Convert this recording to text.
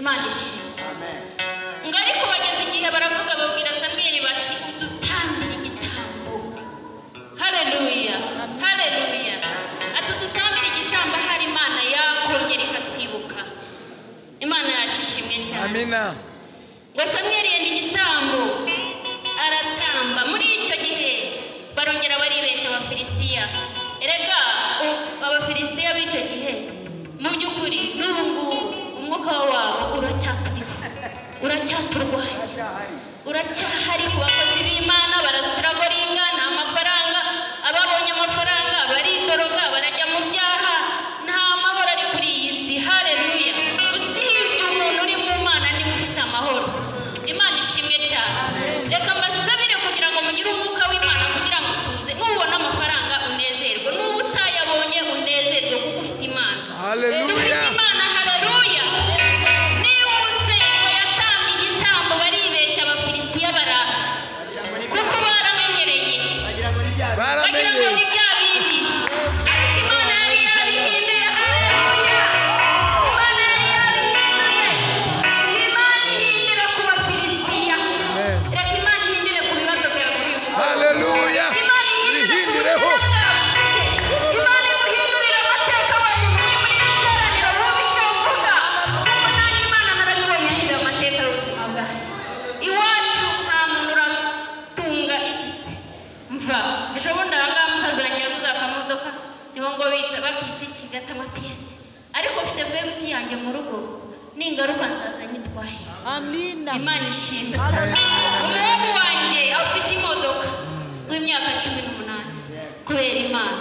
Imana ishimwe. Ngo ariko bageze igihe baravuga babwira Samweli bati udutambire igitambo. Haleluya, haleluya. Ati udutambire igitambo hari Imana yakongera ikatwibuka. Imana yacu ishimwe cyane. Amina. Ngo Samweli yenda igitambo aratamba. Muri icyo gihe barongera baribesha Abafilisitiya. Erega Abafilisitiya b'icyo gihe mu by'ukuri n'ubu ngubu umwuka wabo uracyaturwanya, uracyahari ku bakozi b'Imana. Barasitiragoringa, nta mafaranga, ababonye amafaranga baridoroga, barajya mu byaha, nta mahoro ari kuri iyi si. Haleluya. Usibye umuntu uri mu Mana niwe ufite amahoro. Imana ishimwe cyane. Reka mbasabire kugira ngo mugire umwuka w'Imana kugira ngo tuze. Nubona amafaranga unezerwe, n'ubu utayabonye unezerwe kuko ufite Imana. Haleluya. Dufite Imana. Haleluya. Niwuze ngo yatamye igitambo baribesha Abafilisitiya baraza kuko baramenyereye, bagira ngo ni bya bindi. Ariko Imana yari yabihinduye. Haleluya. Imana yari yabihinduye. Imana ihindura ku Bafilisitiya. Reka Imana ihindure ku bibazo byawe kuri uyu munsi. Haleluya. Ibihindureho. Imana iguhindurira amateka wanyu muri iteraniro. Numva icyo uvuga kuko nanjye Imana narabibonye ahindura amateka y'ubuzima bwawe. Iwacu nta muntu uratunga iki mva. Ejo bundi aha ngaha musaza wanjye yaguze akamodoka, niho ngo bakita iki gata amapiyesi. Ariko mfite vebuti yanjye mu rugo, ningaruka nzaza nyitwaye. Amina. Imana ishimwe. Umuhungu wanjye afite imodoka w'imyaka 18 kubera Imana.